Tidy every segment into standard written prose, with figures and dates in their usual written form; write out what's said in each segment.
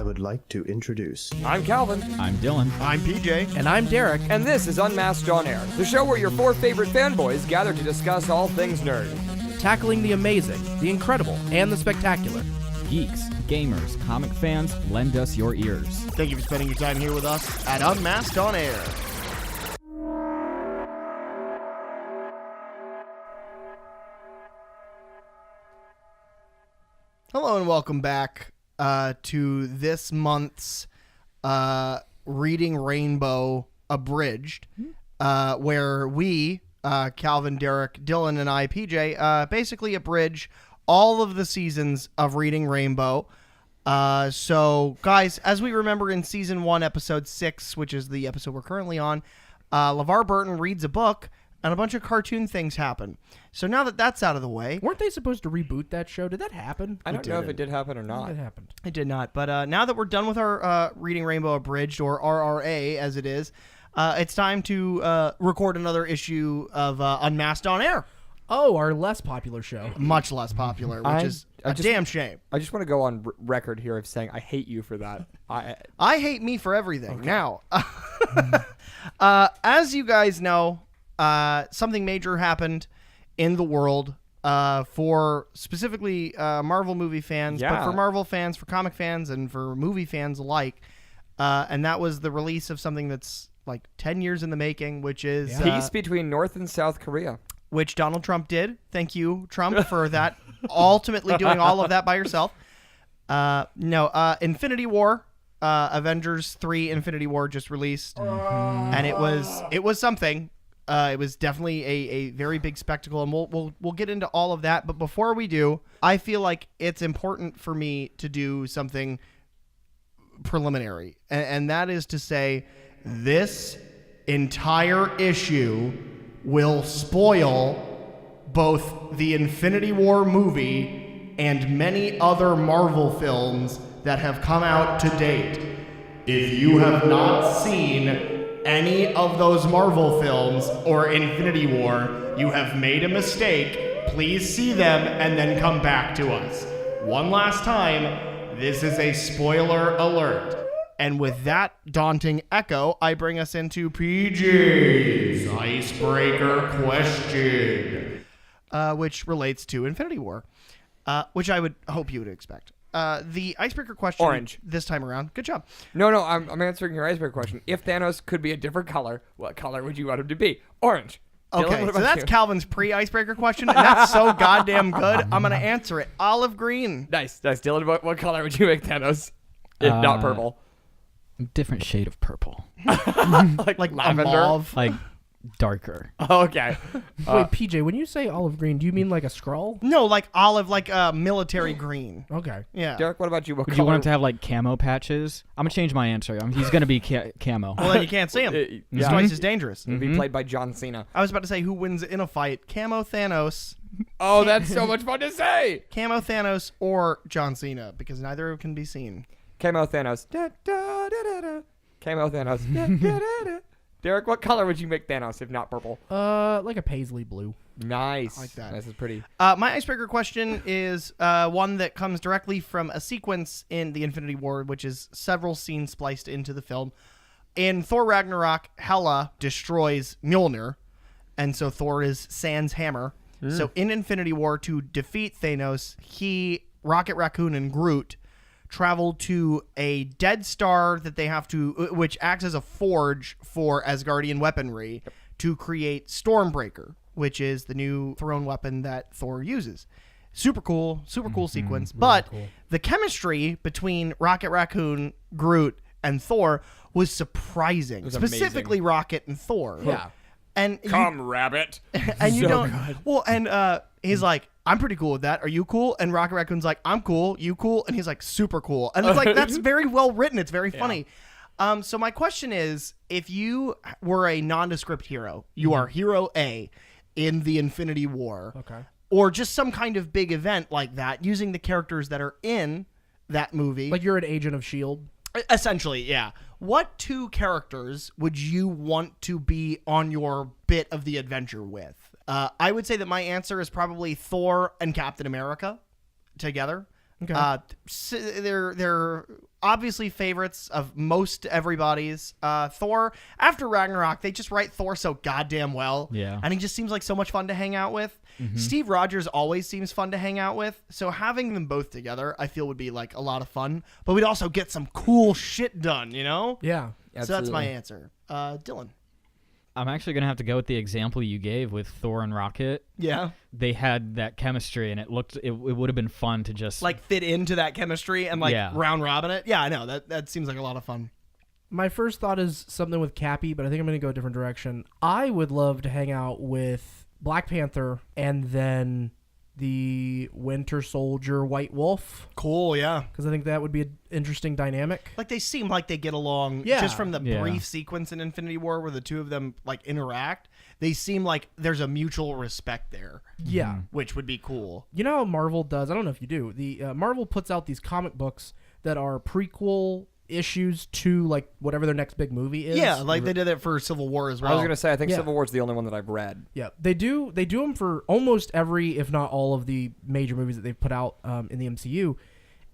I would like to introduce... I'm Calvin. I'm Dylan. I'm PJ. And I'm Derek. And this is Unmasked on Air, the show where your four favorite fanboys gather to discuss all things nerd. Tackling the amazing, the incredible, and the spectacular. Geeks, gamers, comic fans, lend us your ears. Thank you for spending your time here with us at Unmasked on Air. Hello and welcome back to this month's Reading Rainbow Abridged, where we, Calvin, Derek, Dylan, and I, PJ, basically abridge all of the seasons of Reading Rainbow. So, guys, as we remember in Season 1, Episode 6, which is the episode we're currently on, LeVar Burton reads a book, and a bunch of cartoon things happen. So now that that's out of the way... Weren't they supposed to reboot that show? Did that happen? I don't know if it did happen or not. It happened. It did not. But now that we're done with our Reading Rainbow Abridged, or RRA as it is, it's time to record another issue of Unmasked on Air. Oh, our less popular show. Much less popular, which is a damn shame. I just want to go on record here of saying I hate you for that. I hate me for everything. Okay. Now, as you guys know, something major happened in the world for specifically Marvel movie fans, but for Marvel fans, for comic fans, and for movie fans alike. And that was the release of something that's like 10 years in the making, which is... Peace between North and South Korea. Which Donald Trump did. Thank you, Trump, for that. Ultimately doing all of that by yourself. Infinity War. Avengers 3 Infinity War just released. And it was something. It was definitely a very big spectacle, and we'll get into all of that. But before we do, I feel like it's important for me to do something preliminary, and that is to say, this entire issue will spoil both the Infinity War movie and many other Marvel films that have come out to date. If you have not seen any of those Marvel films or Infinity War, you have made a mistake. Please see them and then come back to us. One last time, this is a spoiler alert. And with that daunting echo, I bring us into PJ's Icebreaker question, which relates to Infinity War, which I would hope you would expect. The Icebreaker question Orange. This time around. Good job. No, I'm answering your Icebreaker question. If Thanos could be a different color, what color would you want him to be? Orange. Okay, Dylan, what so about that's you? Calvin's pre-Icebreaker question, and that's so goddamn good, I'm going to answer it. Olive green. Nice. Dylan, what color would you make Thanos? If not purple. Different shade of purple. Like lavender? a mauve. Like darker. Okay. Wait, PJ, when you say olive green, do you mean like a Skrull? No, like olive, like military green. Okay. Yeah. Derek, what about you? What Would color? you want him to have like camo patches? I'm gonna change my answer. He's gonna be camo. Well, then you can't see him. He's twice as dangerous. It'd be played by John Cena. I was about to say who wins in a fight, Camo Thanos, Oh, that's so much fun to say. Camo Thanos, or John Cena, because neither can be seen. Camo Thanos. Da, da, da, da, da. Camo Thanos. Da, da, da, da. Derek, what color would you make Thanos if not purple? Like a paisley blue. Nice. I like that. This is pretty. My icebreaker question is one that comes directly from a sequence in the Infinity War, which is several scenes spliced into the film. In Thor Ragnarok, Hela destroys Mjolnir, and so Thor is sans hammer. So in Infinity War, to defeat Thanos, Rocket Raccoon, and Groot travel to a dead star that they have to, which acts as a forge for Asgardian weaponry to create Stormbreaker, which is the new thrown weapon that Thor uses. Super cool sequence. But the chemistry between Rocket Raccoon, Groot, and Thor was surprising. Specifically amazing. Rocket and Thor. Yeah. And Rabbit. and you don't. Well, and he's like, I'm pretty cool with that. Are you cool? And Rocket Raccoon's like, I'm cool. You cool? And he's like, super cool. And it's like, that's very well written. It's very funny. So my question is, if you were a nondescript hero, you are Hero A in the Infinity War, Okay. or just some kind of big event like that, using the characters that are in that movie. Like you're an agent of S.H.I.E.L.D.? Essentially, yeah. What two characters would you want to be on your bit of the adventure with? I would say that my answer is probably Thor and Captain America together. Okay. They're obviously favorites of most everybody's. Thor, after Ragnarok, they just write Thor so goddamn well. Yeah. And he just seems like so much fun to hang out with. Steve Rogers always seems fun to hang out with. So having them both together, I feel would be like a lot of fun. But we'd also get some cool shit done, you know? Yeah. So that's my answer. Dylan. I'm actually gonna have to go with the example you gave with Thor and Rocket. Yeah. They had that chemistry, and it would have been fun to just Like fit into that chemistry and like round robin it. Yeah, I know. That seems like a lot of fun. My first thought is something with Cappy, but I think I'm going to go a different direction. I would love to hang out with Black Panther and then the Winter Soldier White Wolf, Cool, yeah. because I think that would be an interesting dynamic. Like they seem like they get along just from the brief sequence in Infinity War where the two of them like interact. They seem like there's a mutual respect there. Yeah. Which would be cool. You know how Marvel does? I don't know if you do. The Marvel puts out these comic books that are prequel issues to like whatever their next big movie is. Yeah, like they did it for Civil War as well. I was gonna say I think Yeah. Civil War's the only one that I've read. Yeah, they do them for almost every, if not all, of the major movies that they've put out in the MCU.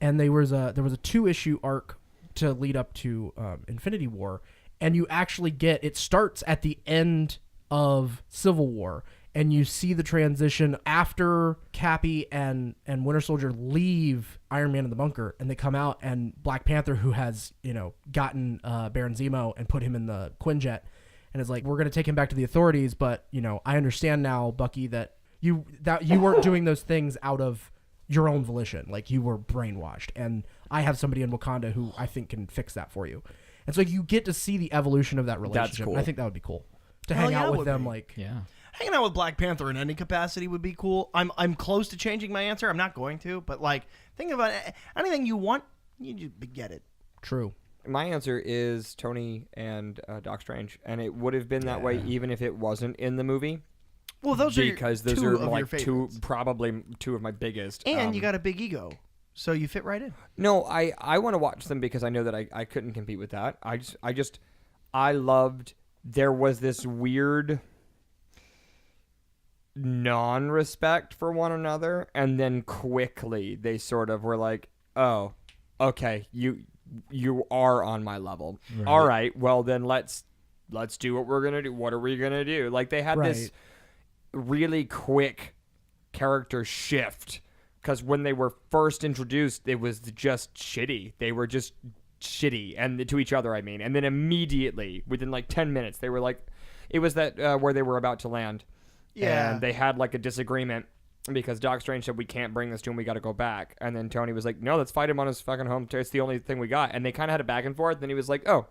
And there was a 2-issue arc to lead up to Infinity War, and you actually get it starts at the end of Civil War, and you see the transition after Cappy and Winter Soldier leave Iron Man in the bunker, and they come out, and Black Panther, who has gotten Baron Zemo and put him in the Quinjet, and is like, we're gonna take him back to the authorities, but I understand now, Bucky, that you weren't doing those things out of your own volition, like you were brainwashed, and I have somebody in Wakanda who I think can fix that for you. And so you get to see the evolution of that relationship. cool. And I think that would be cool to Hell hang yeah, out it with would them. be. Like, yeah. Hanging out with Black Panther in any capacity would be cool. I'm close to changing my answer. I'm not going to, but like think about anything you want, you just get it. true. My answer is Tony and Doc Strange, and it would have been that way even if it wasn't in the movie. Well, those because are those two are of your like favorites. probably two of my biggest. And you got a big ego, so you fit right in. No, I want to watch them because I know that I couldn't compete with that. I loved. There was this weird non-respect for one another, and then quickly they sort of were like, "Oh, okay, you are on my level. Right. All right, well then let's do what we're gonna do. What are we gonna do?" Like they had this really quick character shift, because when they were first introduced, it was just shitty. They were just shitty, and to each other, I mean. And then immediately, within like 10 minutes, they were like, it was that where they were about to land. Yeah. And they had like a disagreement because Doc Strange said, we can't bring this to him, we got to go back. And then Tony was like, no, let's fight him on his fucking home. It's the only thing we got. And they kind of had a back and forth. Then he was like, oh,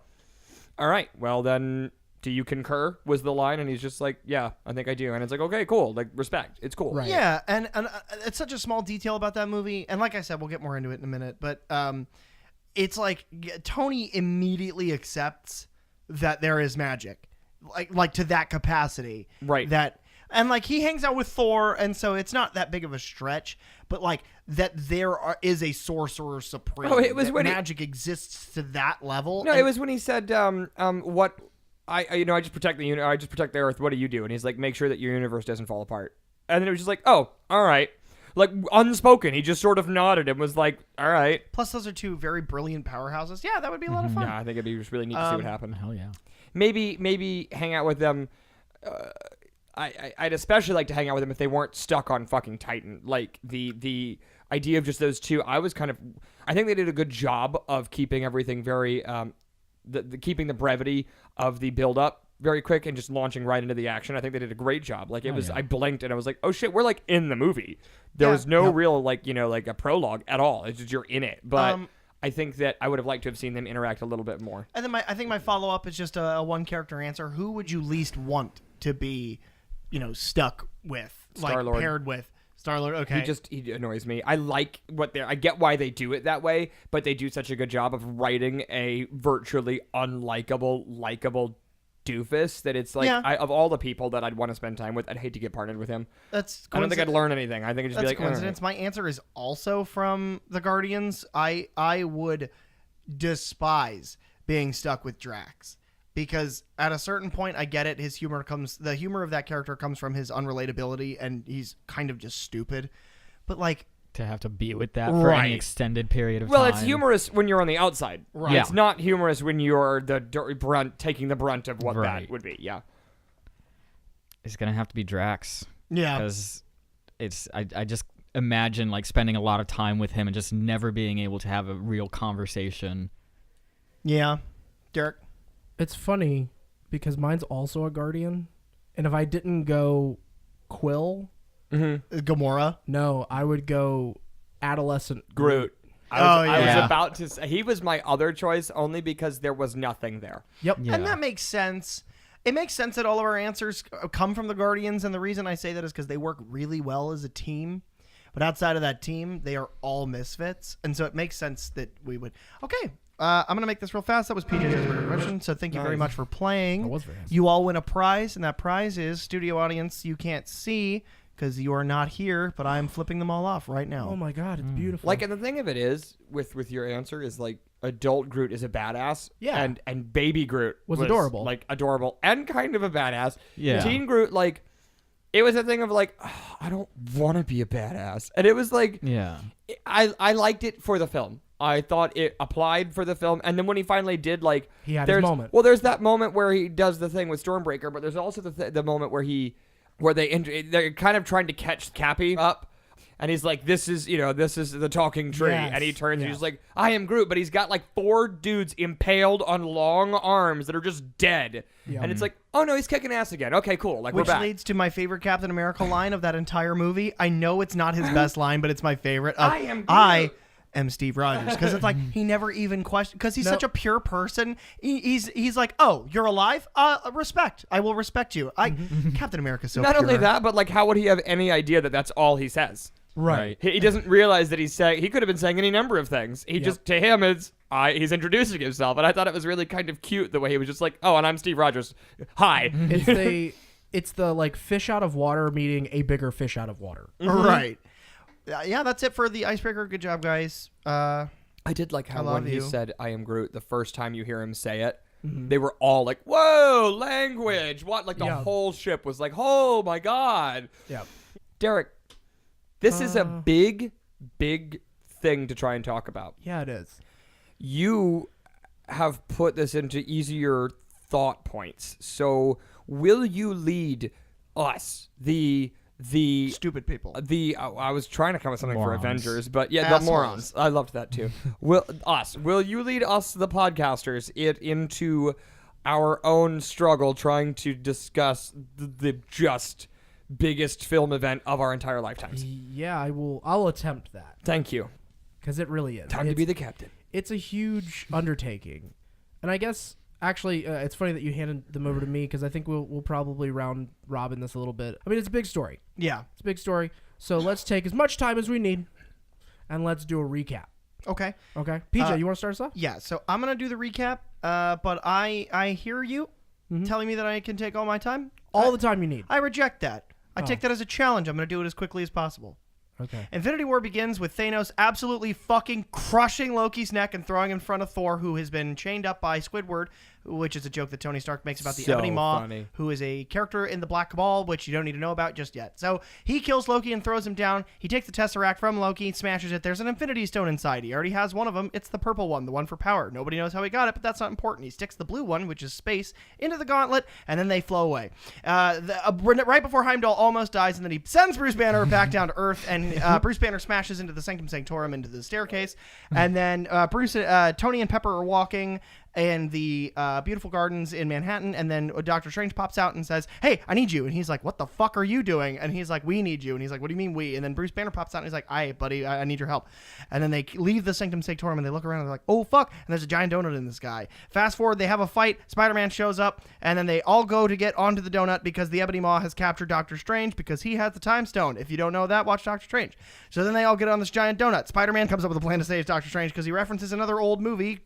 all right, well then, do you concur, was the line. And he's just like, yeah, I think I do. And it's like, okay, cool, like respect, it's cool. Right. Yeah, and it's such a small detail about that movie. And like I said, we'll get more into it in a minute. But it's like Tony immediately accepts that there is magic, like to that capacity, Right. And like he hangs out with Thor, and so it's not that big of a stretch. But like that is a sorcerer supreme. Oh, it was that when magic exists to that level. No, and it was when he said, what I just protect the I just protect the Earth. What do you do? And he's like, make sure that your universe doesn't fall apart. And then it was just like, oh, all right. Like unspoken, he just sort of nodded and was like, all right. Plus, those are two very brilliant powerhouses. Yeah, that would be a lot of fun. Yeah, I think it'd be just really neat to see what happened. Hell yeah. Maybe hang out with them. I'd especially like to hang out with them if they weren't stuck on fucking Titan. Like the idea of just those two, I think they did a good job of keeping everything very, keeping the brevity of the build up very quick and just launching right into the action. I think they did a great job. Like it was, I blinked and I was like, oh shit, we're like in the movie. There was no real like a prologue at all. It's just you're in it. But I think that I would have liked to have seen them interact a little bit more. And then I think my follow up is just a one character answer. Who would you least want to be, stuck with, Star-Lord. like paired with? Star-Lord. Okay. He annoys me. I get why they do it that way, but they do such a good job of writing a virtually unlikable, likable doofus that it's like, of all the people that I'd want to spend time with, I'd hate to get partnered with him. I don't think I'd learn anything. I think it'd just be like, coincidence. My answer is also from the Guardians. I would despise being stuck with Drax. Because at a certain point, I get it. The humor of that character comes from his unrelatability, and he's kind of just stupid. But like to have to be with that for any extended period of time. Well, it's humorous when you're on the outside. Right. Yeah. It's not humorous when you're the taking the brunt of what that would be. Yeah. It's gonna have to be Drax. Yeah. Because I just imagine like spending a lot of time with him and just never being able to have a real conversation. Yeah. Derek? It's funny because mine's also a Guardian, and if I didn't go Quill, Gamora? no, I would go adolescent Groot. I was yeah. about to say, he was my other choice only because there was nothing there. Yep. Yeah. And that makes sense. It makes sense that all of our answers come from the Guardians, and the reason I say that is because they work really well as a team. But outside of that team, they are all misfits, and so it makes sense that we would. Okay, I'm going to make this real fast. That was PJ's question, so thank you very much for playing. That was very nice. You all win a prize, and that prize is studio audience you can't see because you are not here, but I'm flipping them all off right now. Oh my God, it's beautiful. Like, and the thing of it is, with your answer is like, adult Groot is a badass. Yeah. And baby Groot was adorable. Like, adorable and kind of a badass. Yeah. Teen Groot, like, it was a thing of like, oh, I don't want to be a badass. And it was like, Yeah. I liked it for the film. I thought it applied for the film. And then when he finally did, like, He had his moment. Well, there's that moment where he does the thing with Stormbreaker, but there's also the moment where they're kind of trying to catch Cappy up. And he's like, this is the talking tree. Yes, And he turns and yes. he's like, I am Groot. But he's got like 4 dudes impaled on long arms that are just dead. Yeah. And it's like, oh no, he's kicking ass again. Okay, cool. Like, Which we're back. leads to my favorite Captain America line of that entire movie. I know it's not his best line, but it's my favorite. I am Groot. I am Steve Rogers, because it's like he never even questioned, because he's such a pure person. He's like, oh, you're alive? Respect. I will respect you. Captain America's so Not pure. only that, but like, how would he have any idea that that's all he says? right. He doesn't realize that he's saying, he could have been saying any number of things. He just, to him, he's introducing himself. And I thought it was really kind of cute the way he was just like, oh, and I'm Steve Rogers. Hi. It's the like fish out of water meeting a bigger fish out of water. Right. Yeah, that's it for the Icebreaker. Good job, guys. I did like how I love when he you. said, I am Groot, the first time you hear him say it, they were all like, whoa, language. What? Like the whole ship was like, oh my God. Yeah. Derek, this is a big, big thing to try and talk about. Yeah, it is. You have put this into easier thought points. So will you lead us, the Stupid people. I was trying to come with something Morons. for Avengers, but yeah, Assholes. the morons. I loved that too. Will you lead us, the podcasters, into our own struggle trying to discuss the just biggest film event of our entire lifetimes? Yeah, I'll attempt that Thank you. because it really is. Time to be the captain. It's a huge undertaking, and I guess actually it's funny that you handed them over to me because I think we'll probably round robin this a little bit. I mean, it's a big story. Yeah. It's a big story. So let's take as much time as we need, and let's do a recap. Okay. Okay, PJ, you want to start us off? Yeah, so I'm going to do the recap, but I hear you telling me that I can take all my time. All the time you need. I reject that. I Oh. take that as a challenge. I'm going to do it as quickly as possible. Okay. Infinity War begins with Thanos absolutely fucking crushing Loki's neck and throwing in front of Thor, who has been chained up by Squidward, which is a joke that Tony Stark makes about the So Ebony Maw, funny. who is a character in the Black Cabal, which you don't need to know about just yet. So he kills Loki and throws him down. He takes the Tesseract from Loki, smashes it. There's an Infinity Stone inside. He already has one of them. It's the purple one, the one for power. Nobody knows how he got it, but that's not important. He sticks the blue one, which is space, into the gauntlet, and then they flow away. Right before Heimdall almost dies, and then he sends Bruce Banner back down to Earth, and Bruce Banner smashes into the Sanctum Sanctorum, into the staircase, and then Tony and Pepper are walking in the beautiful gardens in Manhattan, and then Doctor Strange pops out and says, hey, I need you. And he's like, what the fuck are you doing? And he's like, we need you. And he's like, what do you mean we? And then Bruce Banner pops out and he's like, aye, buddy, I need your help. And then they leave the Sanctum Sanctorum and they look around and they're like, oh fuck, and there's a giant donut in the sky. Fast forward, they have a fight, Spider-Man shows up, and then they all go to get onto the donut because the Ebony Maw has captured Doctor Strange because he has the time stone. If you don't know that, watch Doctor Strange. So then they all get on this giant donut. Spider-Man comes up with a plan to save Doctor Strange because he references another old movie,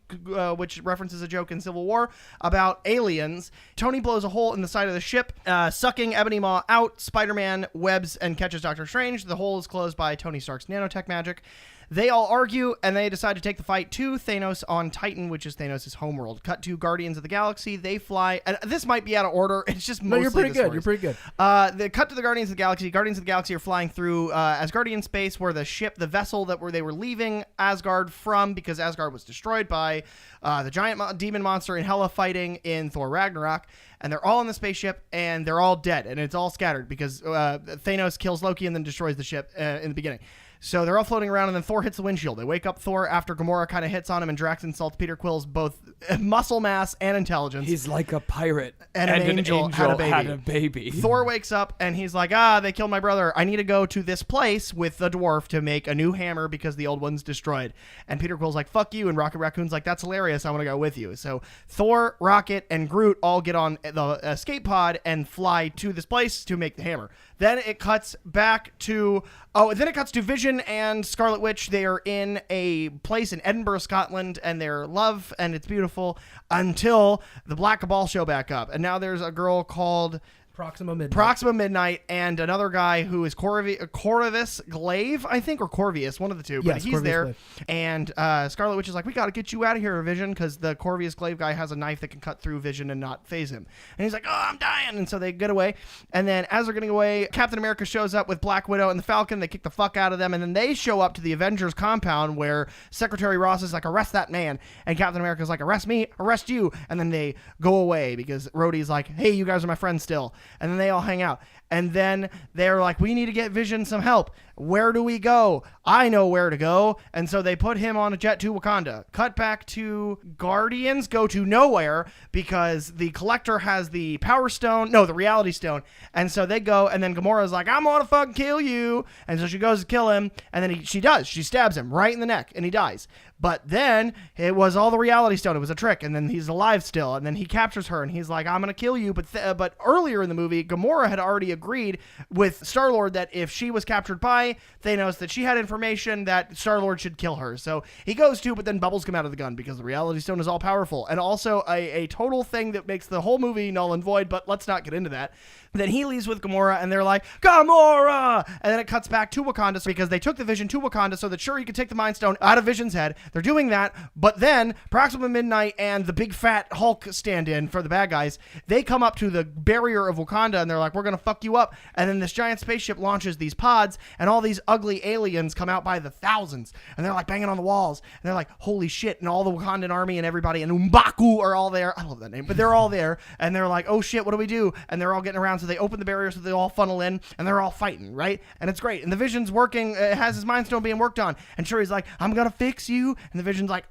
which references a joke in Civil War about aliens. Tony blows a hole in the side of the ship, sucking Ebony Maw out. Spider-Man webs and catches Doctor Strange. The hole is closed by Tony Stark's nanotech magic. They all argue, and they decide to take the fight to Thanos on Titan, which is Thanos' homeworld. Cut to Guardians of the Galaxy. They fly, and this might be out of order. It's just mostly No, you're pretty the good. stories. You're pretty good. They cut to the Guardians of the Galaxy. Guardians of the Galaxy are flying through Asgardian space, where the vessel that they were leaving Asgard from, because Asgard was destroyed by the giant demon monster in Hela fighting in Thor Ragnarok. And they're all in the spaceship, and they're all dead, and it's all scattered because Thanos kills Loki and then destroys the ship in the beginning. So they're all floating around, and then Thor hits the windshield. They wake up Thor after Gamora kind of hits on him, and Drax insults Peter Quill's both muscle mass and intelligence. He's like a pirate, and an angel had a baby. Thor wakes up, and he's like, they killed my brother. I need to go to this place with the dwarf to make a new hammer because the old one's destroyed. And Peter Quill's like, fuck you, and Rocket Raccoon's like, that's hilarious. I want to go with you. So Thor, Rocket, and Groot all get on the escape pod and fly to this place to make the hammer. Then it cuts back to Vision and Scarlet Witch. They are in a place in Edinburgh, Scotland, and they're love, and it's beautiful until the Black Cabal show back up. And now there's a girl called Proxima Midnight and another guy who is Corvus Glaive, I think, or Corvius, one of the two. But Yes, he's Corvus there. Glaive. And Scarlet Witch is like, we got to get you out of here, Vision, because the Corvus Glaive guy has a knife that can cut through Vision and not phase him. And he's like, I'm dying. And so they get away. And then as they're getting away, Captain America shows up with Black Widow and the Falcon. They kick the fuck out of them. And then they show up to the Avengers compound where Secretary Ross is like, arrest that man. And Captain America's like, arrest me, arrest you. And then they go away because Rhodey's like, hey, you guys are my friends still. And then they all hang out. And then they're like, we need to get Vision some help. Where do we go? I know where to go. And so they put him on a jet to Wakanda. Cut back to Guardians go to nowhere because the Collector has the Power Stone. No, the Reality Stone. And so they go, and then Gamora's like, I'm gonna fucking kill you. And so she goes to kill him, and then she does. She stabs him right in the neck, and he dies. But then it was all the Reality Stone. It was a trick, and then he's alive still. And then he captures her, and he's like, I'm gonna kill you. But earlier in the movie, Gamora had already agreed with Star-Lord that if she was captured by Thanos, that she had information that Star-Lord should kill her. So he goes to, but then bubbles come out of the gun because the Reality Stone is all powerful. And also a total thing that makes the whole movie null and void, but let's not get into that. Then he leaves with Gamora, and they're like, Gamora! And then it cuts back to Wakanda because they took the Vision to Wakanda so that sure, you could take the Mind Stone out of Vision's head. They're doing that, but then Proxima Midnight and the big fat Hulk stand-in for the bad guys, they come up to the barrier of Wakanda, and they're like, we're gonna fuck you up. And then this giant spaceship launches these pods, and all these ugly aliens come out by the thousands, and they're like banging on the walls, and they're like, holy shit, and all the Wakandan army and everybody and M'Baku are all there. I love that name, but they're all there, and they're like, oh shit, what do we do? And they're all getting around, so they open the barrier so they all funnel in, and they're all fighting, right? And it's great. And the Vision's working, has his Mind Stone being worked on, and Shuri's like, I'm gonna fix you, and the Vision's like,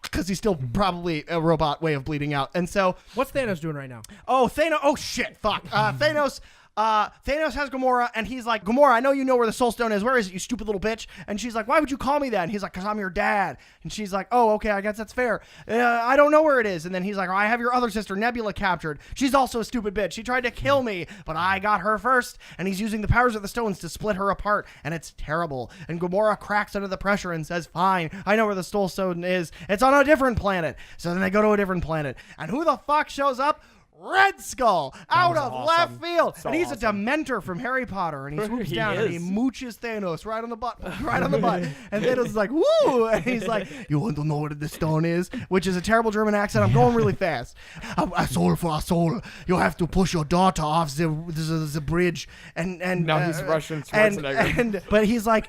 because he's still probably a robot way of bleeding out. And so What's Thanos doing right now? oh, Thanos, oh shit, fuck. Thanos has Gamora, and he's like, Gamora, I know you know where the Soul Stone is. Where is it, you stupid little bitch? And she's like, why would you call me that? And he's like, because I'm your dad. And she's like, oh, okay, I guess that's fair. I don't know where it is. And then he's like, oh, I have your other sister, Nebula, captured. She's also a stupid bitch. She tried to kill me, but I got her first. And he's using the powers of the stones to split her apart, and it's terrible. And Gamora cracks under the pressure and says, fine, I know where the Soul Stone is. It's on a different planet. So then they go to a different planet. And who the fuck shows up? Red Skull out of left field, So and he's awesome. a Dementor from Harry Potter, and he swoops He down and he is. mooches Thanos right on the butt, and Thanos is like, "Woo!" and he's like, "You want to know where the stone is?" Which is a terrible German accent. I'm going really fast. A soul for a soul. You have to push your daughter off the bridge, and Now he's Russian and, Schwarzenegger. but he's like,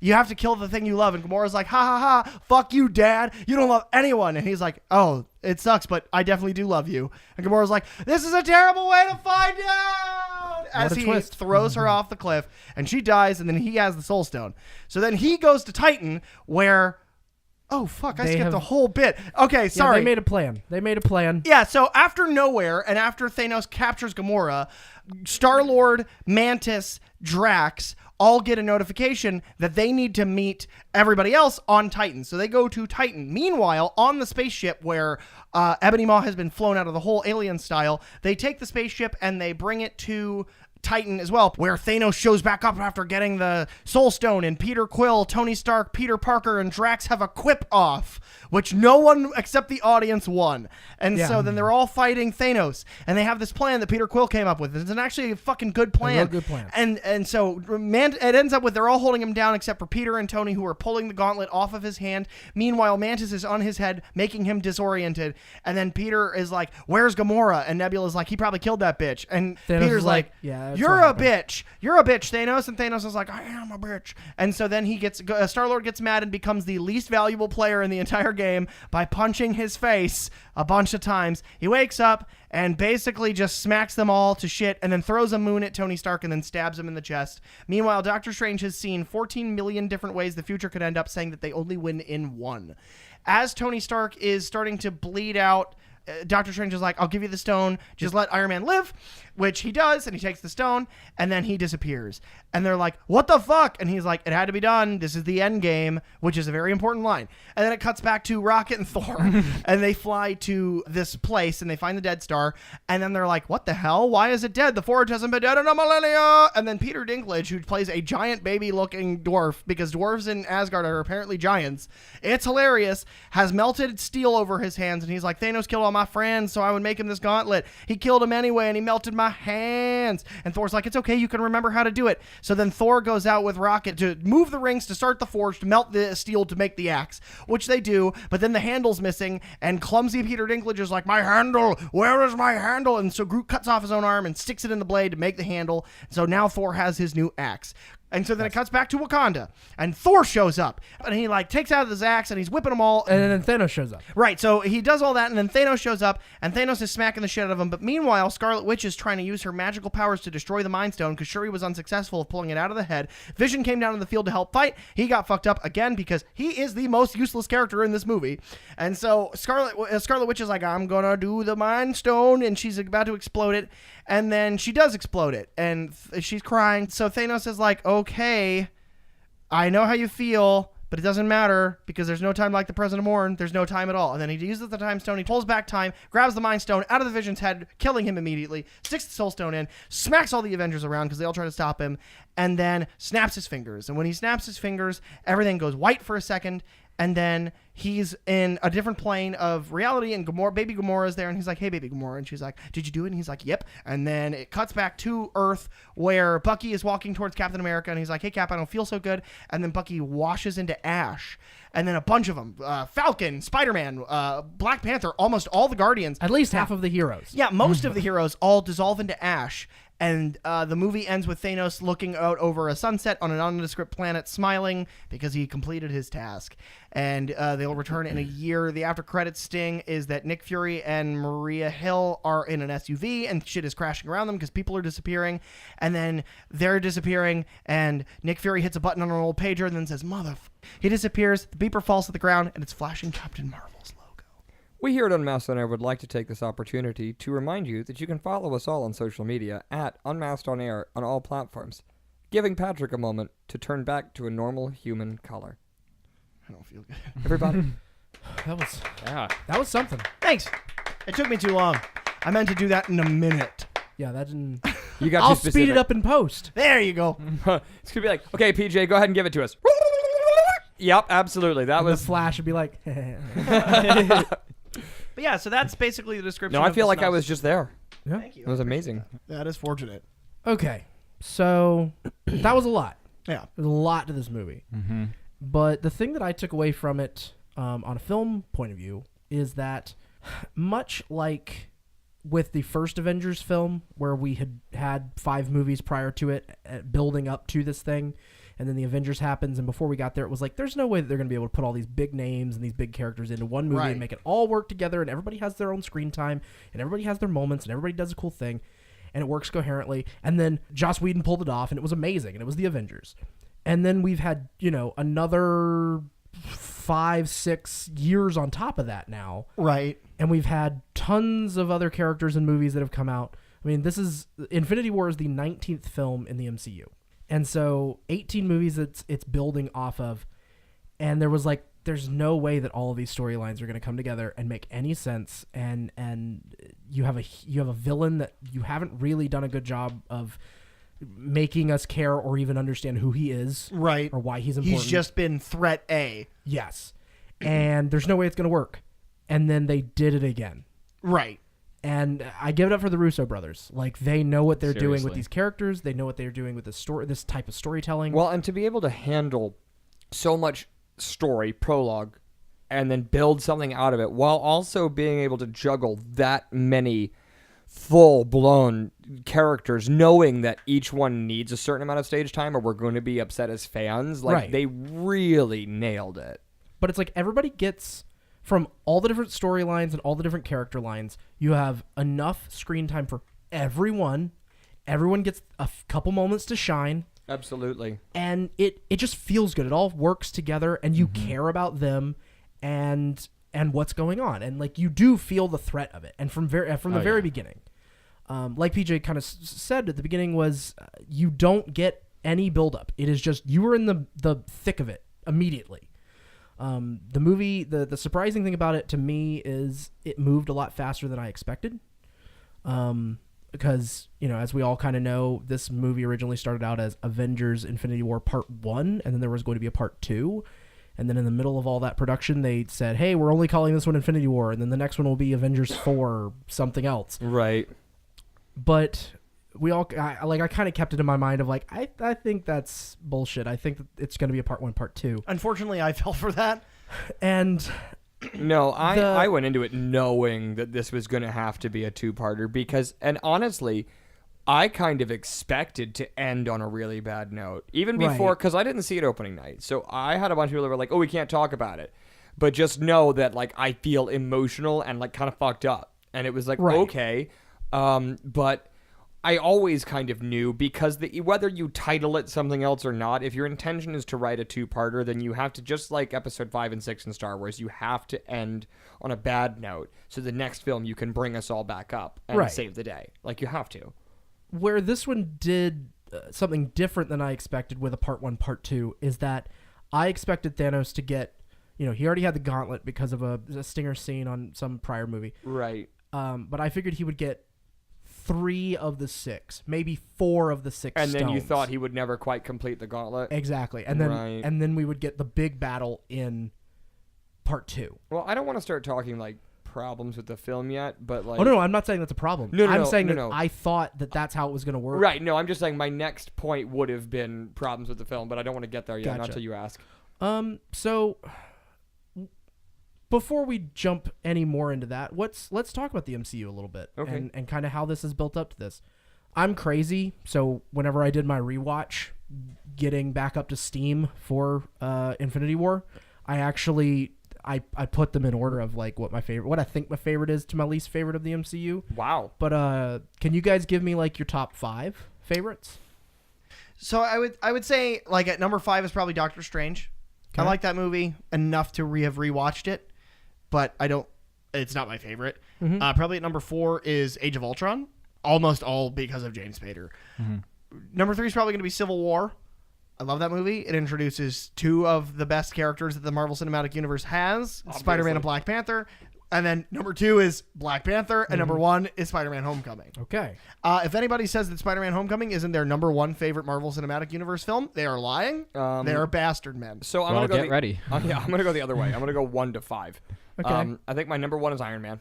you have to kill the thing you love, and Gamora's like, ha ha ha, fuck you, Dad. You don't love anyone, and he's like, oh. It sucks, but I definitely do love you. And Gamora's like, this is a terrible way to find out! As What a he twist. throws her off the cliff, and she dies, and then he has the Soul Stone. So then he goes to Titan, where... Oh, fuck, I They skipped have- a whole bit. Okay, sorry. Yeah, they made a plan. Yeah, so after Nowhere, and after Thanos captures Gamora, Star-Lord, Mantis, Drax all get a notification that they need to meet everybody else on Titan. So they go to Titan. Meanwhile, on the spaceship where Ebony Maw has been flown out of the whole alien style, they take the spaceship and they bring it to Titan as well, where Thanos shows back up after getting the Soul Stone, and Peter Quill, Tony Stark, Peter Parker, and Drax have a quip off which no one except the audience won. And Yeah. so then they're all fighting Thanos, and they have this plan that Peter Quill came up with. It's actually a fucking good plan. real good plan. And so it ends up with they're all holding him down except for Peter and Tony, who are pulling the gauntlet off of his hand. Meanwhile, Mantis is on his head, making him disoriented. And then Peter is like, "Where's Gamora?" And Nebula's like, "He probably killed that bitch." And Thanos Peter's is like, "Yeah, that's "You're what a happened." bitch. You're a bitch, Thanos." And Thanos is like, "I am a bitch." And so then Star-Lord gets mad and becomes the least valuable player in the entire game by punching his face a bunch of times. He wakes up and basically just smacks them all to shit and then throws a moon at Tony Stark and then stabs him in the chest. Meanwhile, Doctor Strange has seen 14 million different ways the future could end up, saying that they only win in one. As Tony Stark is starting to bleed out, Doctor Strange is like, "I'll give you the stone. Just let Iron Man live," which he does, and he takes the stone, and then he disappears. And they're like, "What the fuck?" And he's like, "It had to be done. This is the end game," which is a very important line. And then it cuts back to Rocket and Thor, and they fly to this place, and they find the Dead Star, and then they're like, "What the hell? Why is it dead? The Forge hasn't been dead in a millennia." And then Peter Dinklage, who plays a giant baby-looking dwarf, because dwarves in Asgard are apparently giants, it's hilarious, has melted steel over his hands, and he's like, "Thanos killed all my friends, so I would make him this gauntlet. He killed him anyway, and he melted my hands." And Thor's like, "It's okay, you can remember how to do it." So then Thor goes out with Rocket to move the rings to start the forge, to melt the steel to make the axe, which they do, but then the handle's missing, and clumsy Peter Dinklage is like, "My handle, where is my handle?" And so Groot cuts off his own arm and sticks it in the blade to make the handle. So now Thor has his new axe. And so then it cuts back to Wakanda, and Thor shows up, and he like takes out his axe, and he's whipping them all. And then Thanos shows up. Right, so he does all that, and then Thanos shows up, and Thanos is smacking the shit out of him. But meanwhile, Scarlet Witch is trying to use her magical powers to destroy the Mind Stone because Shuri was unsuccessful of pulling it out of the head. Vision came down to the field to help fight. He got fucked up again because he is the most useless character in this movie. And so Scarlet Witch is like, "I'm gonna do the Mind Stone," and she's about to explode it. And then she does explode it, and she's crying. So Thanos is like, "Okay, I know how you feel, but it doesn't matter because there's no time like the present morn. There's no time at all." And then he uses the time stone. He pulls back time, grabs the Mind Stone out of the Vision's head, killing him immediately, sticks the Soul Stone in, smacks all the Avengers around because they all try to stop him, and then snaps his fingers. And when he snaps his fingers, everything goes white for a second, and then he's in a different plane of reality, and baby Gamora is there, and he's like, "Hey, baby Gamora," and she's like, "Did you do it?" And he's like, "Yep." And then it cuts back to Earth, where Bucky is walking towards Captain America, and he's like, "Hey, Cap, I don't feel so good." And then Bucky washes into ash, and then a bunch of them, Falcon, Spider-Man, Black Panther, almost all the Guardians. At least half of the heroes. Yeah, most of the heroes all dissolve into ash. And the movie ends with Thanos looking out over a sunset on a nondescript planet, smiling because he completed his task. And they'll return in a year. The after credits sting is that Nick Fury and Maria Hill are in an SUV, and shit is crashing around them because people are disappearing. And then they're disappearing, and Nick Fury hits a button on an old pager and then says, He disappears, the beeper falls to the ground, and it's flashing Captain Marvel's logo. We here at Unmasked On Air would like to take this opportunity to remind you that you can follow us all on social media at Unmasked On Air on all platforms, giving Patrick a moment to turn back to a normal human color. I don't feel good. Everybody. Yeah. That was something. Thanks. It took me too long. I meant to do that in a minute. Yeah, that didn't. You got I'll too speed it specific. up in post. There you go. It's going to be like, "Okay, PJ, go ahead and give it to us." Yep, absolutely. That The was... Flash would be like, But yeah, so that's basically the description. No, I of feel the like I was synopsis. just there. yeah. Thank you. It was amazing. That is fortunate. Okay, so that was a lot. Yeah. There's a lot to this movie. Mm-hmm. But the thing that I took away from it on a film point of view is that much like with the first Avengers film, where we had 5 movies prior to it building up to this thing, and then the Avengers happens, and before we got there, it was like, there's no way that they're going to be able to put all these big names and these big characters into one movie and make it all work together, and everybody has their own screen time, and everybody has their moments, and everybody does a cool thing, and it works coherently. And then Joss Whedon pulled it off, and it was amazing, and it was the Avengers. And then we've had, another 5-6 years on top of that now. Right. And we've had tons of other characters and movies that have come out. I mean, Infinity War is the 19th film in the MCU. And so 18 movies it's building off of. And there was there's no way that all of these storylines are going to come together and make any sense. And you have a villain that you haven't really done a good job of making us care or even understand who he is. Right. Or why he's important. He's just been threat A. Yes. and there's no way it's going to work. And then they did it again. Right. And I give it up for the Russo brothers. Like, they know what they're doing with Seriously. these characters. They know what they're doing with this story, this type of storytelling. Well, and to be able to handle so much story, prologue, and then build something out of it while also being able to juggle that many full-blown characters, knowing that each one needs a certain amount of stage time or we're going to be upset as fans, like, Right. they really nailed it. But it's like everybody gets, from all the different storylines and all the different character lines, you have enough screen time for everyone. Everyone gets a couple moments to shine. Absolutely. And it just feels good. It all works together, and you care about them and what's going on, and like you do feel the threat of it. And from the very beginning, like PJ kind of said at the beginning, was you don't get any buildup. It is just you were in the thick of it immediately. The movie, the surprising thing about it to me is it moved a lot faster than I expected. Because, you know, as we all kind of know, this movie originally started out as Avengers Infinity War Part 1, and then there was going to be a Part 2. And then in the middle of all that production, they said, hey, we're only calling this one Infinity War, and then the next one will be Avengers 4 or something else. Right. But we all, I kind of kept it in my mind of like, I think that's bullshit. I think that it's going to be a Part 1, Part 2. Unfortunately, I fell for that. And No, I went into it knowing that this was going to have to be a two-parter because, and honestly, I kind of expected to end on a really bad note. Even before, Right. because I didn't see it opening night. So I had a bunch of people that were like, oh, we can't talk about it. But just know that, like, I feel emotional and, like, kind of fucked up. And it was like, Right. okay. But I always kind of knew because whether you title it something else or not, if your intention is to write a two-parter, then you have to, just like episode 5 and 6 in Star Wars, you have to end on a bad note. So the next film, you can bring us all back up and Right. save the day. Like, you have to. where this one did something different than I expected with a Part 1, Part 2 is that I expected Thanos to get, you know, he already had the gauntlet because of a stinger scene on some prior movie. Right. But I figured he would get 3 of the 6, maybe 4 of the 6 And then you stones. thought he would never quite complete the gauntlet. Exactly. And then Right. and then we would get the big battle in Part 2. Well, I don't want to start talking, like, problems with the film yet, but, like... Oh, no, I'm not saying that's a problem. No, I'm saying that no. I thought that that's how it was going to work. Right, no, I'm just saying my next point would have been problems with the film, but I don't want to get there yet, not Gotcha. until you ask. So before we jump any more into that, let's talk about the MCU a little bit. Okay. And kind of how this is built up to this. I'm crazy, so whenever I did my rewatch, getting back up to Steam for Infinity War, I actually I put them in order of like what I think my favorite is to my least favorite of the MCU. Wow. But can you guys give me like your top 5 favorites? So I would say like at number 5 is probably Doctor Strange. I Okay. like that movie enough to have rewatched it, but I don't. It's not my favorite. Mhm. Probably at number 4 is Age of Ultron, almost all because of James Spader. Number 3 is probably going to be Civil War. I love that movie. It introduces 2 of the best characters that the Marvel Cinematic Universe has, Spider-Man and Black Panther. And then number 2 is Black Panther, and number 1 is Spider-Man Homecoming. Okay. If anybody says that Spider-Man Homecoming isn't their number 1 favorite Marvel Cinematic Universe film, they are lying. They are bastard men. So I'm Well, going to go... get ready. Yeah, I'm going to go the other way. I'm going to go 1 to 5. Okay. I think my number 1 is Iron Man.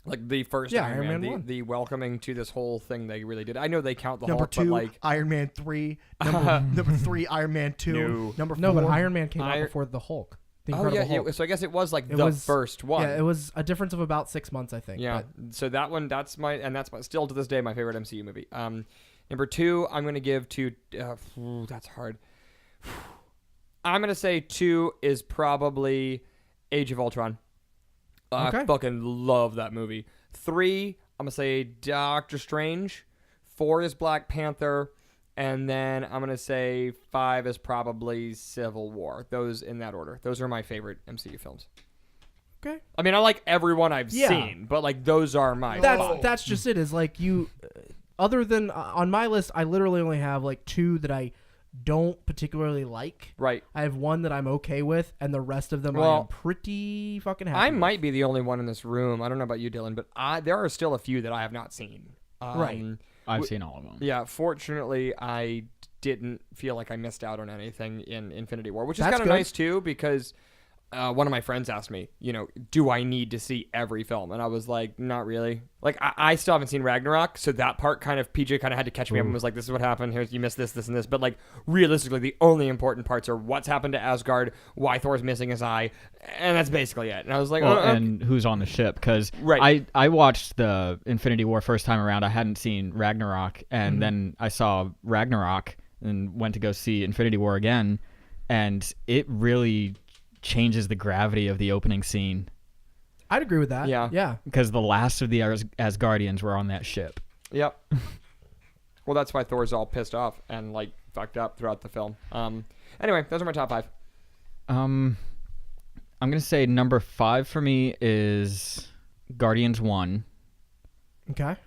Like, the first Yeah, Iron Iron Man. Man 1. The welcoming to this whole thing they really did. I know they count the Number Hulk, 2, but, like... Iron Man 3. Number 3, Iron Man 2. No. Number 4. No, but Iron Man came out Iron- before the Hulk. The Oh, Incredible yeah, Hulk. so I guess it was, like, It the was- first one. Yeah, it was a difference of about 6 months, I think. Yeah, but- so that one, that's still to this day my favorite MCU movie. Number 2, I'm going to give to, that's hard. I'm going to say 2 is probably Age of Ultron. Okay. I fucking love that movie. 3, I'm going to say Doctor Strange. 4 is Black Panther. And then I'm going to say 5 is probably Civil War. Those in that order. Those are my favorite MCU films. Okay. I mean, I like everyone I've Yeah. seen, but, like, those are my five. That's just it. Is like you, other than on my list, I literally only have like 2 that I don't particularly like. Right. I have 1 that I'm okay with, and the rest of them I Well, am pretty fucking happy. I with. might be the only one in this room. I don't know about you, Dylan, but there are still a few that I have not seen. Right. I've seen all of them. Yeah, fortunately, I didn't feel like I missed out on anything in Infinity War, which is That's kind of good. nice, too, because one of my friends asked me, do I need to see every film? And I was like, not really. Like, I still haven't seen Ragnarok, so that part PJ kind of had to catch me up and was like, this is what happened. Here's, you missed this, this, and this. But, like, realistically, the only important parts are what's happened to Asgard, why Thor's missing his eye, and that's basically it. And I was like, and who's on the ship? Because I watched the Infinity War first time around. I hadn't seen Ragnarok, and then I saw Ragnarok and went to go see Infinity War again, and it really changes the gravity of the opening scene. I'd agree with that. Yeah. Because the last of the Asgardians were on that ship. Yep. Well, that's why Thor's all pissed off and, like, fucked up throughout the film. Anyway, those are my top 5. I'm going to say number 5 for me is Guardians 1. Okay.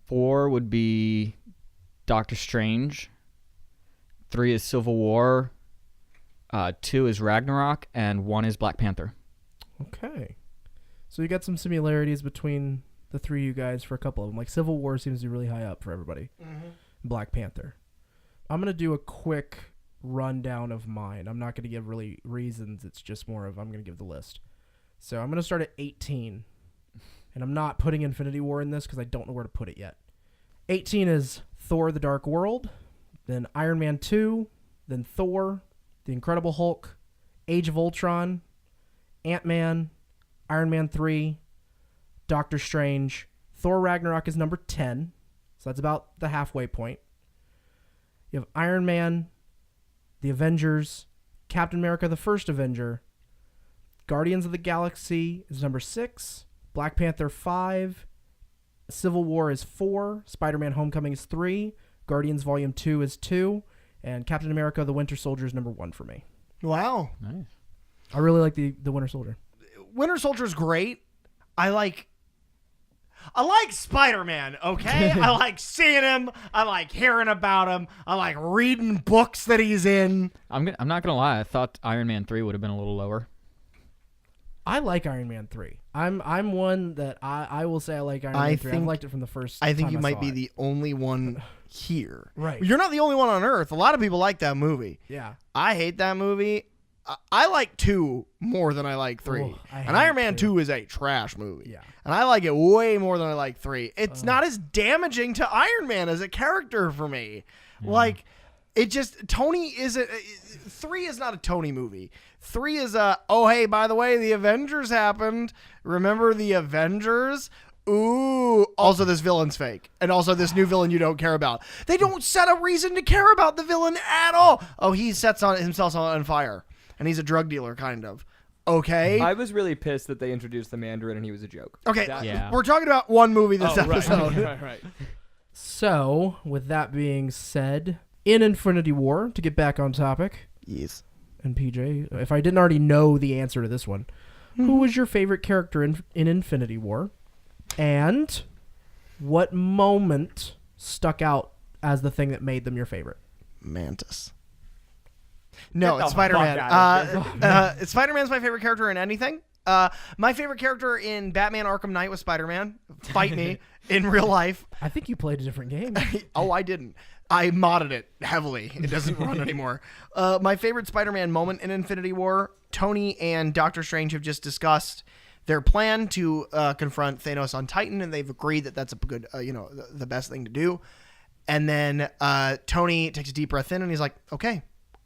4 would be Doctor Strange. 3 is Civil War. 2 is Ragnarok, and 1 is Black Panther. Okay. So you got some similarities between the three of you guys for a couple of them. Like Civil War seems to be really high up for everybody. Black Panther. I'm going to do a quick rundown of mine. I'm not going to give really reasons. It's just more of I'm going to give the list. So I'm going to start at 18. And I'm not putting Infinity War in this because I don't know where to put it yet. 18 is Thor: The Dark World, then Iron Man 2, then Thor, The Incredible Hulk, Age of Ultron, Ant-Man, Iron Man 3, Doctor Strange. Thor Ragnarok is number 10, so that's about the halfway point. You have Iron Man, The Avengers, Captain America: The First Avenger, Guardians of the Galaxy is number 6, Black Panther 5, Civil War is 4, Spider-Man: Homecoming is 3, Guardians Volume 2 is 2, and Captain America: The Winter Soldier is number 1 for me. Wow. Nice. I really like the Winter Soldier. Winter Soldier's great. I like Spider-Man, okay? I like seeing him. I like hearing about him. I like reading books that he's in. I'm not going to lie. I thought Iron Man 3 would have been a little lower. I like Iron Man 3. I'm one that I will say I like Iron Man 3. I've liked it from the first I think time you I might saw be it. the only one here. Right. You're not the only one on Earth. A lot of people like that movie. Yeah. I hate that movie. I like 2 more than I like 3. Ooh, I and hate Iron Man 2. 2 is a trash movie. Yeah. And I like it way more than I like 3. It's not as damaging to Iron Man as a character for me. Like, it just, Tony isn't, 3 is not a Tony movie. 3 is oh, hey, by the way, the Avengers happened. Remember the Avengers? Ooh. Also, this villain's fake. And also, this new villain you don't care about. They don't set a reason to care about the villain at all. Oh, he sets himself on fire. And he's a drug dealer, kind of. Okay. I was really pissed that they introduced the Mandarin and he was a joke. Okay. Yeah. We're talking about one movie this Right. episode. Right. So, with that being said, in Infinity War, to get back on topic, Yes. and PJ, if I didn't already know the answer to this one, who was your favorite character in Infinity War? And what moment stuck out as the thing that made them your favorite? Mantis. No, Get it's the fuck Spider-Man. out of Spider-Man's my favorite character in anything. My favorite character in Batman Arkham Knight was Spider-Man. Fight me in real life. I think you played a different game. Oh, I didn't. I modded it heavily. It doesn't run anymore. My favorite Spider-Man moment in Infinity War, Tony and Doctor Strange have just discussed their plan to confront Thanos on Titan, and they've agreed that that's a good, the best thing to do. And then Tony takes a deep breath in, and he's like, okay,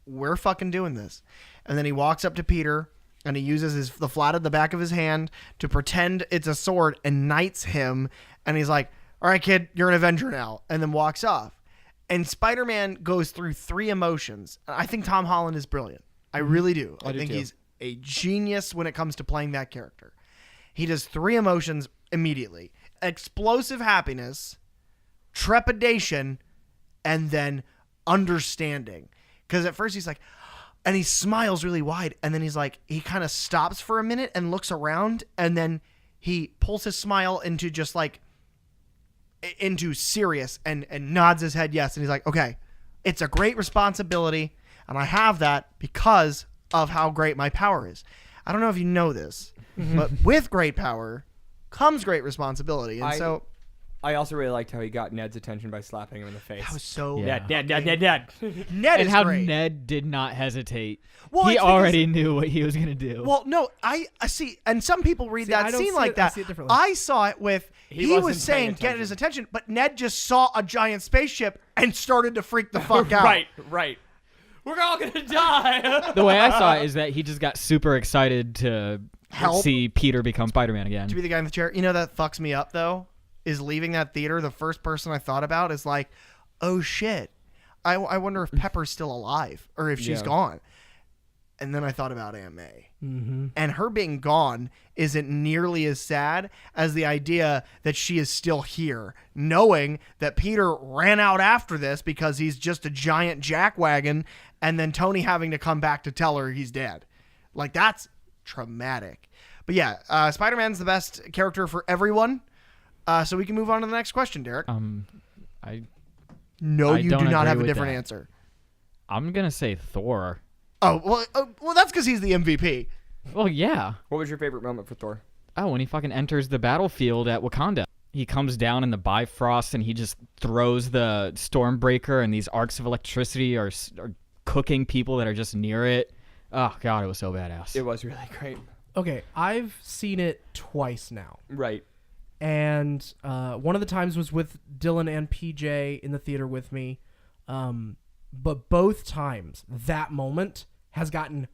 we're fucking doing this. And then he walks up to Peter, and he uses the flat of the back of his hand to pretend it's a sword and knights him. And he's like, all right, kid, you're an Avenger now. And then walks off. And Spider-Man goes through 3 emotions. I think Tom Holland is brilliant. I really do. I do think too. he's a genius when it comes to playing that character. He does 3 emotions immediately. Explosive happiness, trepidation, and then understanding. Because at first he's like, and he smiles really wide. And then he's like, he kind of stops for a minute and looks around. And then he pulls his smile into just like, into serious and nods his head yes. And he's like, okay, it's a great responsibility. And I have that because of how great my power is. I don't know if you know this, but with great power comes great responsibility. And so I also really liked how he got Ned's attention by slapping him in the face. That was so. Yeah. Ned. Ned And is how great. Ned did not hesitate. Well, He it's because- already knew what he was going to do. Well, no, I see, and some people read See, I that don't scene see like it- I that. see it differently. I saw it with he wasn't was saying paying get his attention, but Ned just saw a giant spaceship and started to freak the fuck out. Right. We're all gonna die. The way I saw it is that he just got super excited to Help. see Peter become Spider-Man again. To be the guy in the chair. You know that fucks me up though. Is leaving that theater. The first person I thought about is like, oh shit. I wonder if Pepper's still alive or if she's Yeah. gone. And then I thought about Aunt May. Mm-hmm. And her being gone isn't nearly as sad as the idea that she is still here, knowing that Peter ran out after this because he's just a giant jackwagon, and then Tony having to come back to tell her he's dead. Like, that's traumatic. But yeah, Spider-Man's the best character for everyone. So we can move on to the next question, Derek. I No, I you don't do not agree have a with different that. answer. I'm gonna say Thor. Oh, well, that's because he's the MVP. Well, yeah. What was your favorite moment for Thor? Oh, when he fucking enters the battlefield at Wakanda. He comes down in the Bifrost and he just throws the Stormbreaker, and these arcs of electricity are cooking people that are just near it. Oh god, it was so badass. It was really great. Okay, I've seen it twice now. Right. And one of the times was with Dylan and PJ in the theater with me. But both times, that moment has gotten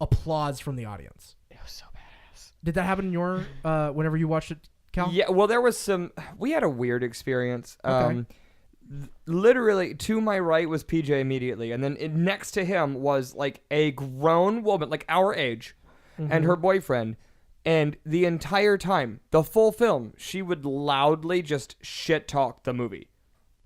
applause from the audience. It was so badass. Did that happen in your whenever you watched it, Cal? Yeah, well, there was some. We had a weird experience. Okay. Literally, to my right was PJ immediately, and then next to him was like a grown woman, like our age, and her boyfriend. And the entire time, the full film, she would loudly just shit talk the movie.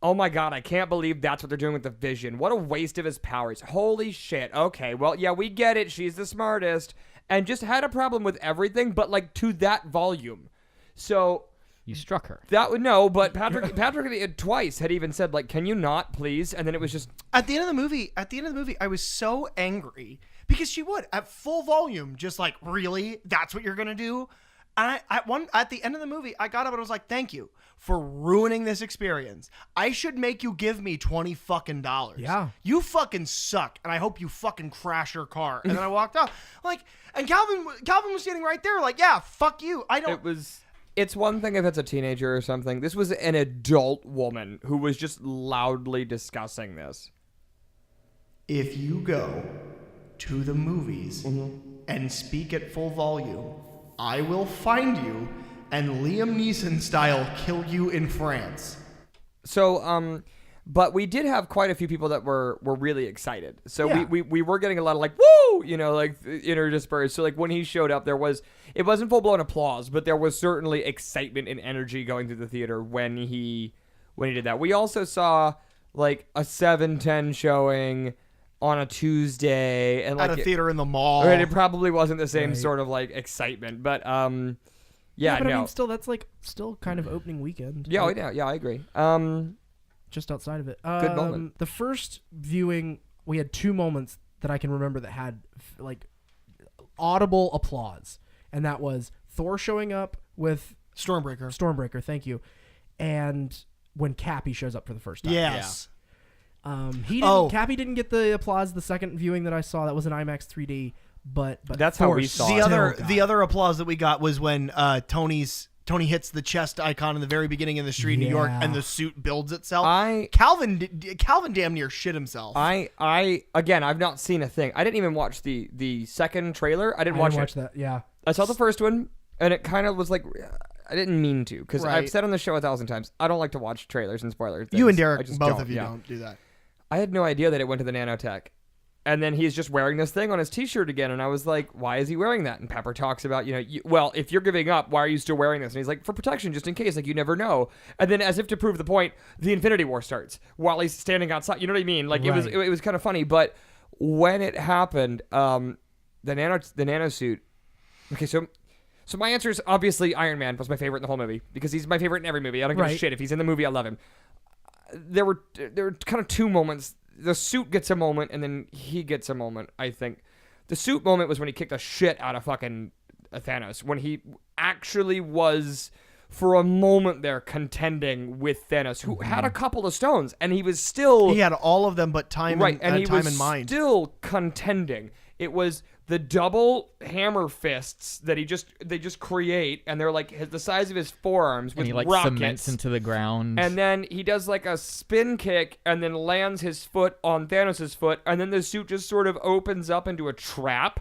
Oh my god, I can't believe that's what they're doing with the Vision. What a waste of his powers. Holy shit. Okay, well, yeah, we get it. She's the smartest. And just had a problem with everything, but like to that volume. So You struck her. that would no, but Patrick twice had even said like, "Can you not, please?" And then it was just At the end of the movie, I was so angry because she would at full volume, just like, really, that's what you're gonna do. And at the end of the movie, I got up and I was like, "Thank you for ruining this experience. I should make you give me $20 fucking dollars. Yeah. You fucking suck, and I hope you fucking crash your car." And then I walked out, like, and Calvin was standing right there, like, "Yeah, fuck you. I don't." It's one thing if it's a teenager or something. This was an adult woman who was just loudly discussing this. If you go to the movies and speak at full volume, I will find you and Liam Neeson style kill you in France. So, but we did have quite a few people that were really excited. So Yeah. we were getting a lot of like, woo, you know, like interdispersed. So like when he showed up, it wasn't full blown applause, but there was certainly excitement and energy going through the theater when he did that. We also saw like a 7:10 showing on a Tuesday and like At a theater in the mall. Right, it probably wasn't the same Right. sort of like excitement, but Yeah, but no. I mean, still, that's like still kind of opening weekend. Yeah, Like, yeah, I agree. just outside of it. Good moment. The first viewing, we had two moments that I can remember that had like audible applause, and that was Thor showing up with Stormbreaker. Thank you, and when Cappy shows up for the first time. Yes. Cappy didn't get the applause the second viewing that I saw. That was an IMAX 3D, but That's how Thor we saw still it. The got other applause that we got was when Tony hits the chest icon in the very beginning in the street in New York, Yeah. and the suit builds itself. I Calvin damn near shit himself. again, I've not seen a thing. I didn't even watch the second trailer. I didn't watch it. that. Yeah, I saw the first one, and it kind of was like, I didn't mean to, because Right. I've said on the show 1,000 times, I don't like to watch trailers and spoilers. You and I Derek, just both of you yeah. don't do that. I had no idea that it went to the nanotech. And then he's just wearing this thing on his t-shirt again. And I was like, why is he wearing that? And Pepper talks about, well, if you're giving up, why are you still wearing this? And he's like, for protection, just in case, like, you never know. And then as if to prove the point, the Infinity War starts while he's standing outside. You know what I mean? Like, Right. it was kind of funny. But when it happened, the nanosuit. Okay, so my answer is obviously Iron Man was my favorite in the whole movie, because he's my favorite in every movie. I don't give a Right. shit. If he's in the movie, I love him. There were kind of two moments. The suit gets a moment, and then he gets a moment, I think. The suit moment was when he kicked the shit out of fucking Thanos. When he actually was for a moment there contending with Thanos, who had a couple of stones, and he was still... He had all of them, but time right, and he time was in mind. still contending. It was the double hammer fists that they just create, and they're like the size of his forearms with and he like rockets. cements into the ground. And then he does like a spin kick and then lands his foot on Thanos' foot, and then the suit just sort of opens up into a trap.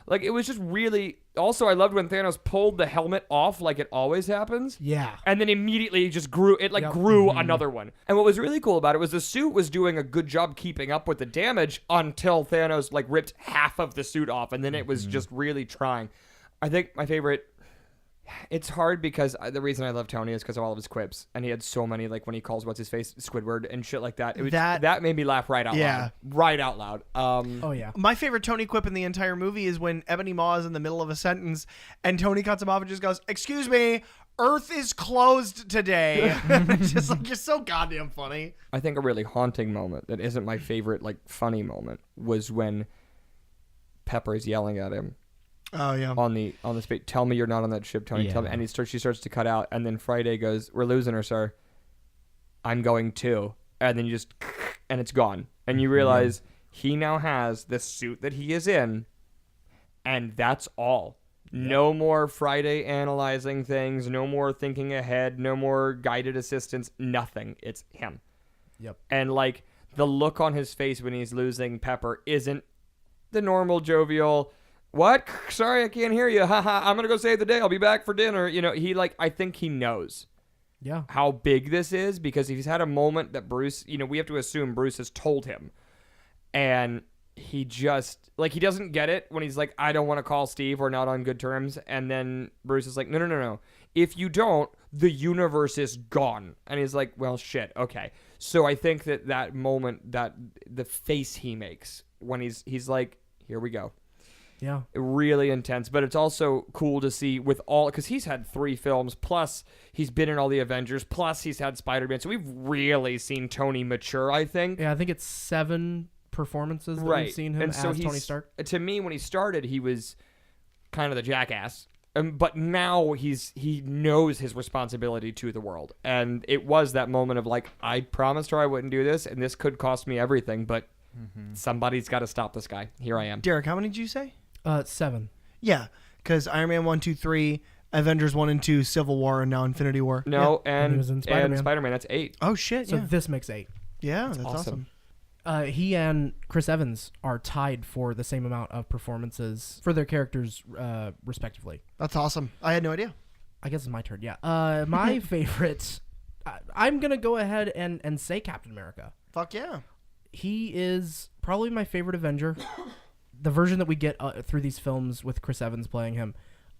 Like, it was just really... Also, I loved when Thanos pulled the helmet off like it always happens. Yeah. And then immediately just grew... It, like, grew another one. And what was really cool about it was the suit was doing a good job keeping up with the damage until Thanos, like, ripped half of the suit off. And then it was just really trying. I think my favorite... It's hard because the reason I love Tony is because of all of his quips, and he had so many, like when he calls what's his face Squidward and shit like that. It was, that made me laugh right out loud. Right out loud. Oh yeah. My favorite Tony quip in the entire movie is when Ebony Maw is in the middle of a sentence and Tony cuts him off and just goes, "Excuse me, Earth is closed today." Just like, you're so goddamn funny. I think a really haunting moment that isn't my favorite, like, funny moment was when Pepper's yelling at him. Oh yeah. On the space, tell me you're not on that ship, Tony. Tell me. And she starts to cut out, and then Friday goes, "We're losing her, sir. I'm going too." And then you just, and it's gone, and you realize he now has the suit that he is in, and that's all. No more Friday analyzing things. No more thinking ahead. No more guided assistance. Nothing. It's him. Yep. And like the look on his face when he's losing Pepper isn't the normal jovial. What? Sorry, I can't hear you. Haha, I'm going to go save the day. I'll be back for dinner. You know, I think he knows how big this is, because he's had a moment that Bruce, we have to assume Bruce has told him. And he just, he doesn't get it when he's like, I don't want to call Steve. We're not on good terms. And then Bruce is like, no. If you don't, the universe is gone. And he's like, well, shit. Okay. So I think that moment, that the face he makes when he's like, here we go. Yeah. Really intense, but it's also cool to see with all, because he's had 3 films, plus he's been in all the Avengers, plus he's had Spider-Man, so we've really seen Tony mature, I think. Yeah, I think it's 7 performances that we've seen him and as so Tony Stark. To me, when he started, he was kind of the jackass, but now he knows his responsibility to the world, and it was that moment of like, I promised her I wouldn't do this, and this could cost me everything, but somebody's got to stop this guy. Here I am. Derek, how many did you say? 7. Yeah, because Iron Man 1, 2, 3, Avengers 1 and 2, Civil War, and now Infinity War. No, and he was in Spider-Man. And Spider-Man, that's 8. Oh shit! So yeah. this makes 8. Yeah, that's awesome. He and Chris Evans are tied for the same amount of performances for their characters, respectively. That's awesome. I had no idea. I guess it's my turn. Yeah. My favorite. I'm gonna go ahead and say Captain America. Fuck yeah. He is probably my favorite Avenger. The version that we get through these films with Chris Evans playing him,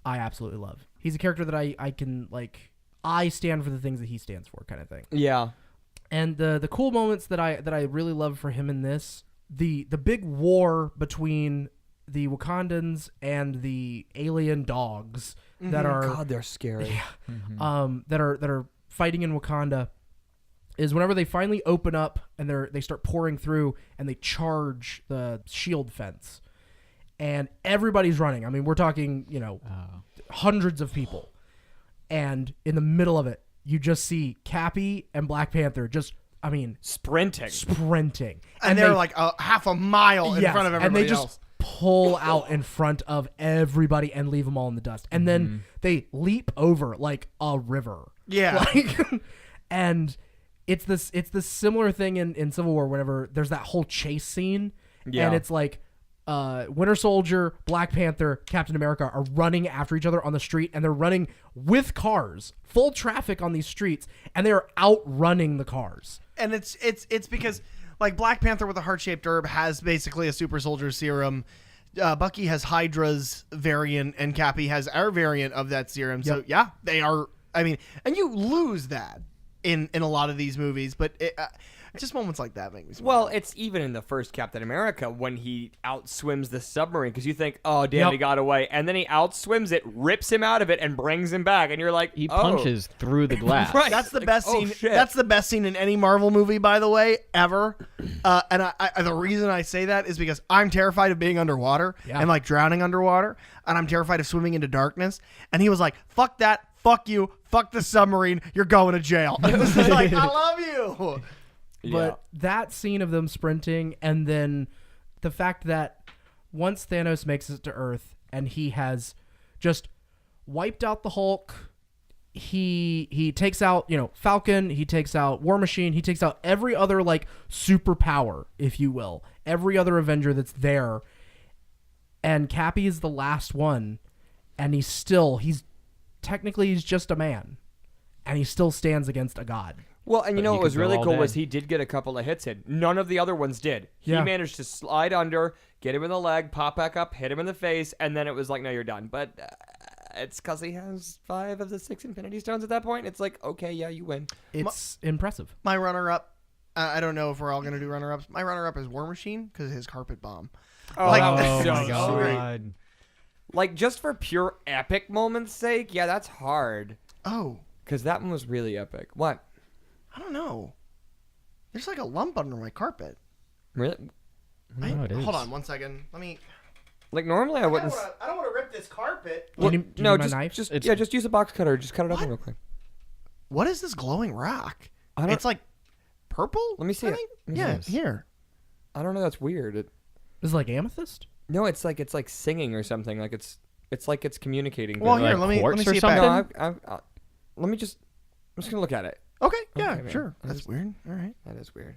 I absolutely love. He's a character that I can, like, I stand for the things that he stands for, kind of thing. Yeah. And the cool moments that I really love for him in this, the big war between the Wakandans and the alien dogs that are, God, they're scary. that are fighting in Wakanda, is whenever they finally open up and they start pouring through and they charge the shield fence, and everybody's running. I mean, we're talking, hundreds of people, and in the middle of it, you just see Cappy and Black Panther sprinting, and they're like half a mile in front of everybody and they else. just pull out in front of everybody and leave them all in the dust, and then they leap over like a river. Yeah, and it's this similar thing in Civil War whenever there's that whole chase scene, and it's like Winter Soldier, Black Panther, Captain America are running after each other on the street, and they're running with cars, full traffic on these streets, and they are outrunning the cars. And it's because, like, Black Panther with a heart-shaped herb has basically a super soldier serum. Bucky has Hydra's variant, and Cappy has our variant of that serum. So yeah, they are. I mean, and you lose that in a lot of these movies, but just moments like that make me smile. Well, it's even in the first Captain America when he outswims the submarine, because you think, oh, damn, he got away. And then he outswims it, rips him out of it, and brings him back. And you're like, he punches through the glass. Right. That's the best scene. Shit. That's the best scene in any Marvel movie, by the way, ever. And I the reason I say that is because I'm terrified of being underwater and like drowning underwater, and I'm terrified of swimming into darkness. And he was like, fuck that. fuck you, fuck the submarine, you're going to jail. This is like, I love you. But that scene of them sprinting, and then the fact that once Thanos makes it to Earth and he has just wiped out the Hulk, he takes out, Falcon, he takes out War Machine, he takes out every other like superpower, if you will, every other Avenger that's there, and Cappy is the last one, and he's technically just a man, and he still stands against a god. Well, and But what he was could go really all cool day. was he did get a couple of hits in. None of the other ones did. He Yeah. managed to slide under, get him in the leg, pop back up, hit him in the face, and then it was like, no, you're done. But it's because he has 5 of the 6 Infinity Stones at that point. It's like, okay, yeah, you win. It's impressive. My runner-up, I don't know if we're all going to do runner-ups. My runner-up is War Machine because his carpet bomb. Oh, Like- that Oh was my so god. sweet. Like, just for pure epic moments' sake, yeah, that's hard. Oh, Because that one was really epic. What? I don't know. There's like a lump under my carpet. Really? No, it is. Hold on 1 second. Let me. Like, normally I wouldn't... I don't want to rip this carpet. Do you need no, my just, knife? just use a box cutter. Just cut it open real quick. What is this glowing rock? I don't- It's like purple. Let me see I it. think? Let me Yeah, see this. here. I don't know. That's weird. Is it like amethyst? No, it's like singing or something. Like it's like it's communicating. Well, to here, like let me quartz or see it something? back. no, let me just. I'm just gonna look at it. Okay, yeah, Okay, man. sure. I That's just- weird. All right. That is weird.